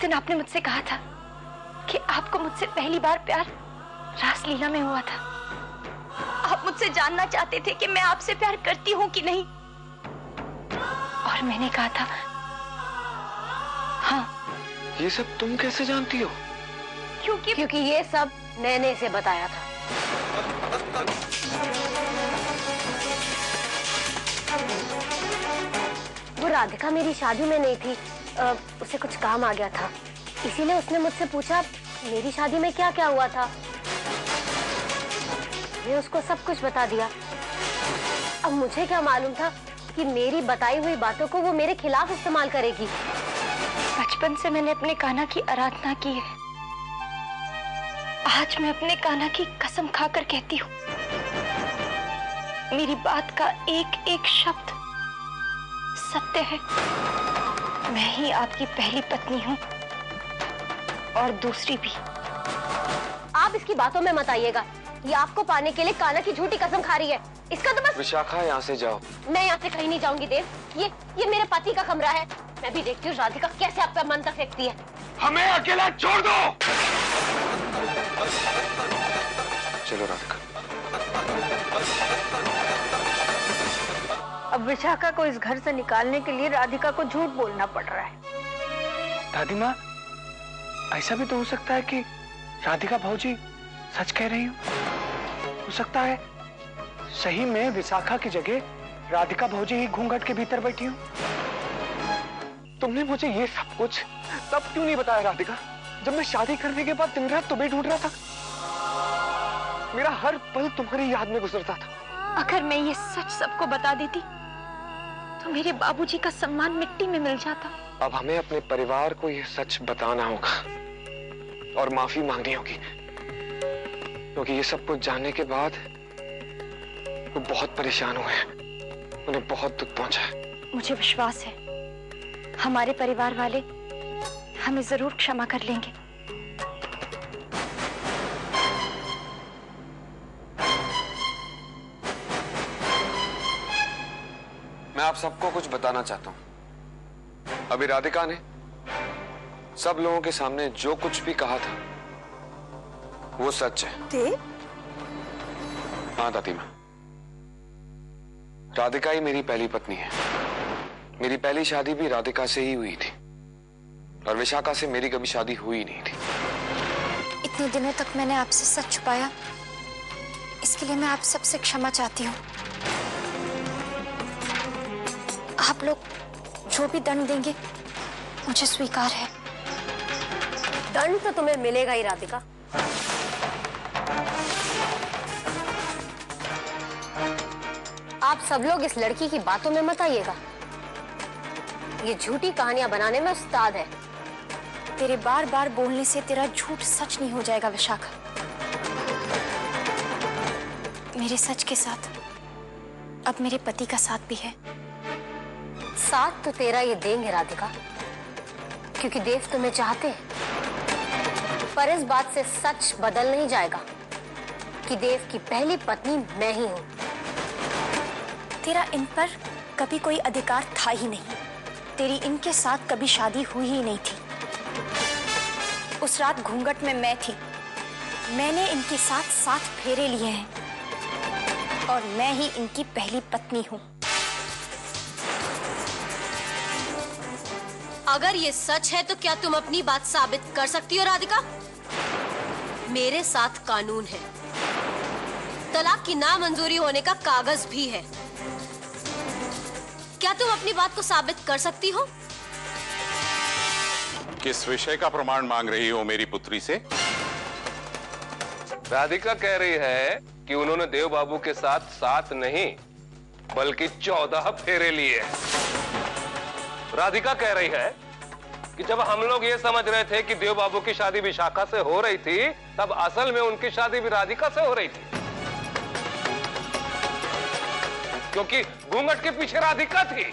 दिन आपने मुझसे कहा था कि आपको मुझसे पहली बार प्यार रासलीला में हुआ था। आप मुझसे जानना चाहते थे कि मैं आपसे प्यार करती हूं कि नहीं, और मैंने कहा था हाँ। ये सब तुम कैसे जानती हो? क्योंकि ये सब मैंने इसे बताया था। वो राधिका मेरी शादी में नहीं थी, उसे कुछ काम आ गया था, इसीलिए उसने मुझसे पूछा मेरी शादी में क्या क्या हुआ था। मैं उसको सब कुछ बता दिया। अब मुझे क्या मालूम था कि मेरी बताई हुई बातों को वो मेरे खिलाफ इस्तेमाल करेगी। बचपन से मैंने अपने कान्हा की आराधना की है। आज मैं अपने कान्हा की कसम खाकर कहती हूँ, मेरी बात का एक एक शब्द सत्य है। मैं ही आपकी पहली पत्नी हूँ और दूसरी भी। आप इसकी बातों में मत आइएगा। ये आपको पाने के लिए कान्हा की झूठी कसम खा रही है। इसका तो बस। विशाखा, यहाँ से जाओ। मैं यहाँ से कहीं नहीं जाऊंगी देव। ये मेरे पति का कमरा है। मैं भी देखती हूँ राधिका कैसे आप पे मंत्र फेंकती है। हमें अकेला छोड़ दो। चलो राधिका। अब विशाखा को इस घर से निकालने के लिए राधिका को झूठ बोलना पड़ रहा है। दादी माँ, ऐसा भी तो हो सकता है कि राधिका भाऊजी सच कह रही हो सकता है सही में विशाखा की जगह राधिका भाऊजी ही घूंघट के भीतर बैठी हो। तुमने मुझे ये सब कुछ तब क्यों नहीं बताया राधिका, जब मैं शादी करने के बाद दिन रात तुम्हें ढूंढ रहा था। मेरा हर पल तुम्हारी याद में गुजरता था। अगर मैं ये सच सबको बता देती तो मेरे बाबूजी का सम्मान मिट्टी में मिल जाता। अब हमें अपने परिवार को ये सच बताना होगा और माफी मांगनी होगी, क्योंकि ये सब कुछ जानने के बाद वो बहुत परेशान हुए हैं, उन्हें बहुत दुख पहुंचा है। मुझे विश्वास है हमारे परिवार वाले हमें जरूर क्षमा कर लेंगे। मैं आप सबको कुछ बताना चाहता हूं। अभी राधिका ने सब लोगों के सामने जो कुछ भी कहा था वो सच है। हाँ दादी माँ, राधिका ही मेरी पहली पत्नी है। मेरी पहली शादी भी राधिका से ही हुई थी और विशाखा से मेरी कभी शादी हुई नहीं थी। इतने दिनों तक मैंने आपसे सच छुपाया, इसके लिए मैं आप सबसे क्षमा चाहती हूँ। आप लोग जो भी दंड देंगे मुझे स्वीकार है। दंड तो तुम्हें मिलेगा ही राधिका। आप सब लोग इस लड़की की बातों में मत आइएगा। ये झूठी कहानियां बनाने में उस्ताद है। तेरे बार बार बोलने से तेरा झूठ सच नहीं हो जाएगा विशाखा। मेरे सच के साथ अब मेरे पति का साथ भी है। साथ तो तेरा ये देंगे राधिका, क्योंकि देव तुम्हें चाहते हैं। पर इस बात से सच बदल नहीं जाएगा कि देव की पहली पत्नी मैं ही हूं। तेरा इन पर कभी कोई अधिकार था ही नहीं। तेरी इनके साथ कभी शादी हुई ही नहीं थी। उस रात घूंघट में मैं थी। मैंने इनके साथ 7 फेरे लिए हैं और मैं ही इनकी पहली पत्नी हूं। अगर ये सच है तो क्या तुम अपनी बात साबित कर सकती हो राधिका? मेरे साथ कानून है, तलाक की नामंजूरी होने का कागज भी है। क्या तुम अपनी बात को साबित कर सकती हो? किस विषय का प्रमाण मांग रही हो मेरी पुत्री से? राधिका कह रही है कि उन्होंने देव बाबू के साथ 7 नहीं बल्कि 14 फेरे लिए। राधिका कह रही है कि जब हम लोग ये समझ रहे थे कि देव बाबू की शादी विशाखा से हो रही थी, तब असल में उनकी शादी भी राधिका से हो रही थी, क्योंकि घूंघट के पीछे राधिका थी।